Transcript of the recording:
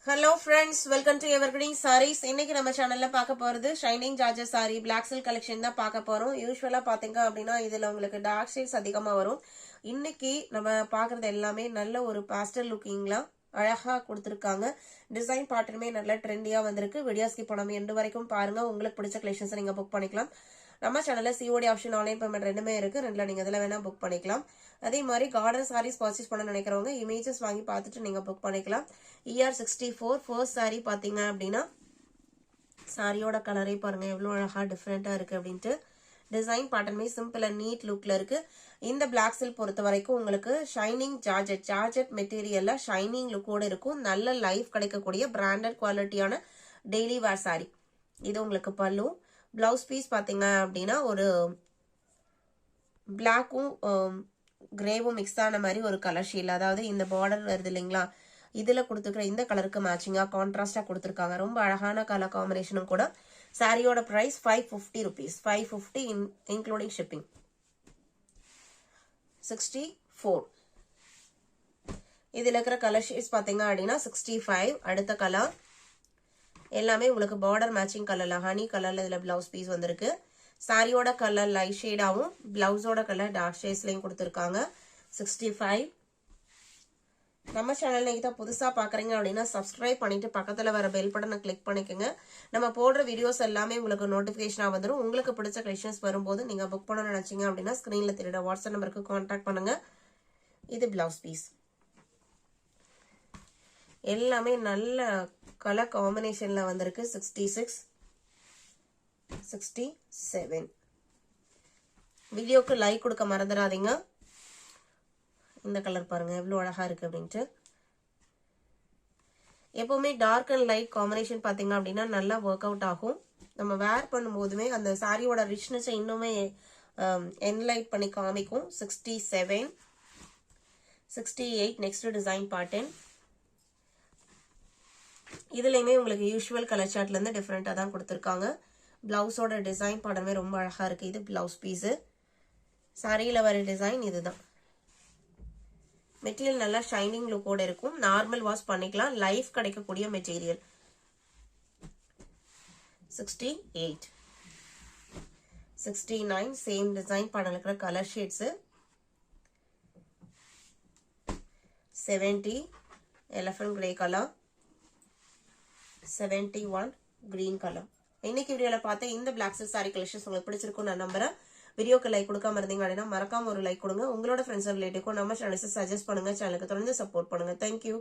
Hello friends, welcome to Evergreen Sarees. இன்னைக்கு நம்ம சேனல்ல பார்க்க போறது shining georgette saree black silk collection தான் பார்க்க போறோம். யூசுவலா பாத்தீங்க அப்படினா இதுல உங்களுக்கு டார்க் ஷேட்ஸ் அதிகமா வரும். இன்னைக்கு நம்ம பார்க்கிறது எல்லாமே நல்ல ஒரு பாஸ்டல் லுக்கிங்ல அழகா கொடுத்திருக்காங்க. டிசைன் பேட்டர்னுமே நல்ல ட்ரெண்டியா வந்திருக்கு. வீடியோ ஸ்கிப் பண்ணாம எண்ட் வரைக்கும் பாருங்க. உங்களுக்கு பிடிச்ச கலெக்ஷன்ஸ் நீங்க புக் பண்ணிக்கலாம். நம்ம சேனல்ல COD ஆப்ஷன் ஆன்லைன் பேமெண்ட் ரெண்டுமே இருக்கு. ரெண்டுல நீங்க இதல வேணா புக் பண்ணிக்கலாம். அதே மாதிரி கார்டன் சாரீஸ் பர்ச்சேஸ் பண்ண நினைக்கிறவங்க இமேஜஸ் வாங்கி பார்த்துட்டு நீங்க புக் பண்ணிக்கலாம். ER64 ஃபர்ஸ்ட் saree பாத்தீங்க அப்படின்னா சாரியோட கலரே பாருங்க எவ்வளவு அழகா டிஃபரெண்டா இருக்கு அப்படின்ட்டு. டிசைன் பேட்டர்னுமே சிம்பிள் அண்ட் நீட் லுக்ல இருக்கு. இந்த பிளாக் சில்க் பொறுத்த வரைக்கும் உங்களுக்கு ஷைனிங் ஜார்ஜெட் மெட்டீரியல்ல ஷைனிங் லுக்கோட இருக்கும். நல்ல லைஃப் கிடைக்கக்கூடிய பிராண்டட் குவாலிட்டியான டெய்லி வேர் saree. இது உங்களுக்கு பல்லு. பிளவுஸ் பீஸ் பாத்தீங்க அப்படின்னா ஒரு பிளாக்கும் கிரேவும் மிக்ஸ் ஆன மாதிரி ஒரு கலர் ஷீல், அதாவது இந்த பார்டர் வருது இல்லைங்களா, இதுல கொடுத்துருக்கிற இந்த கலருக்கு மேட்சிங்கா கான்ட்ராஸ்டா கொடுத்துருக்காங்க. ரொம்ப அழகான கலர் காம்பினேஷனும் கூட. சாரியோட பிரைஸ் 550 rupees, 550 இன்க்ளூடிங் ஷிப்பிங். 64 இதுல இருக்கிற கலர் ஷேட்ஸ் பாத்தீங்க அப்படின்னா 65. அடுத்த கலர் எல்லாமே உங்களுக்கு பார்டர் மேட்சிங் கலர்ல ஹனி கலர்ல இதுல பிளவுஸ் பீஸ் வந்திருக்கு. சாரியோட கலர் லைட் ஷேடாவும் பிளவுஸோட கலர் டார்க் ஷேட்ஸ்லயும் கொடுத்துருக்காங்க. 65. நம்ம சேனல் நீங்க தான் புதுசா பாக்குறீங்க அப்படின்னா சப்ஸ்கிரைப் பண்ணிட்டு பக்கத்துல வர பெல் பட்டனை கிளிக் பண்ணிக்கோங்க. நம்ம போடுற வீடியோஸ் எல்லாமே உங்களுக்கு நோட்டிபிகேஷனா வந்துடும். உங்களுக்கு பிடிச்ச கலெக்ஷன்ஸ் வரும்போது நீங்க புக் பண்ண நினைச்சீங்க அப்படின்னா ஸ்கிரீன்ல தெரியுற வாட்ஸ்அப் நம்பருக்கு கான்டாக்ட் பண்ணுங்க. இது பிளவுஸ் பீஸ். எல்லாமே நல்ல கலர் காம்பினேஷன்ல வந்திருக்கு. 66, 67. வீடியோக்கு லைக் கொடுக்க மறந்துடாதீங்க. இந்த கலர் பாருங்க எவ்வளவு அழகா இருக்கு அப்படின்ட்டு. எப்பவுமே டார்க் அண்ட் லைட் காம்பினேஷன் பாத்தீங்க அப்படின்னா நல்லா ஒர்க் அவுட் ஆகும். நம்ம வேர் பண்ணும்போதுமே அந்த சாரியோட ரிச்னஸ் இன்னுமே என்லைட் பண்ணி காமிக்கும். 67, 68. Next design pattern. இதுலயுமே உங்களுக்கு யூஷுவல் கலர் சார்ட்ல இருந்து டிஃபரெண்டா தான் கொடுத்திருக்காங்க. பிளவுஸோட டிசைன் பாடமே ரொம்ப அழகா இருக்கு. இது பிளவுஸ் பீஸ். சாரியில வர டிசைன் இதுதான். மெட்டீரியல் நல்லா ஷைனிங் லுக்கோட இருக்கும். நார்மல் வாஷ் பண்ணிக்கலாம். லைஃப் கிடைக்கக்கூடிய மெட்டீரியல். 68, 69. சேம் டிசைன் பாடல் இருக்கிற colour shades. 70 elephant grey colour. 71 green colour. இன்னைக்கு வீடியோல பார்த்த இந்த பிளாக் சில்க் சாரி கலெக்ஷன்ஸ் உங்களுக்கு பிடிச்சிருக்கும் நான் நம்புறேன். வீடியோக்கு லைக் கொடுக்காம இருந்தீங்க அப்படின்னா மறக்காம ஒரு லைக் கொடுங்க. உங்களோட ஃப்ரெண்ட்ஸ் ரிலேட்டிவ்க்கும் நம்ம சேனல்ஸ் சஜஸ்ட் பண்ணுங்க. சேனலுக்கு தொடர்ந்து சப்போர்ட் பண்ணுங்க. தேங்க்யூ.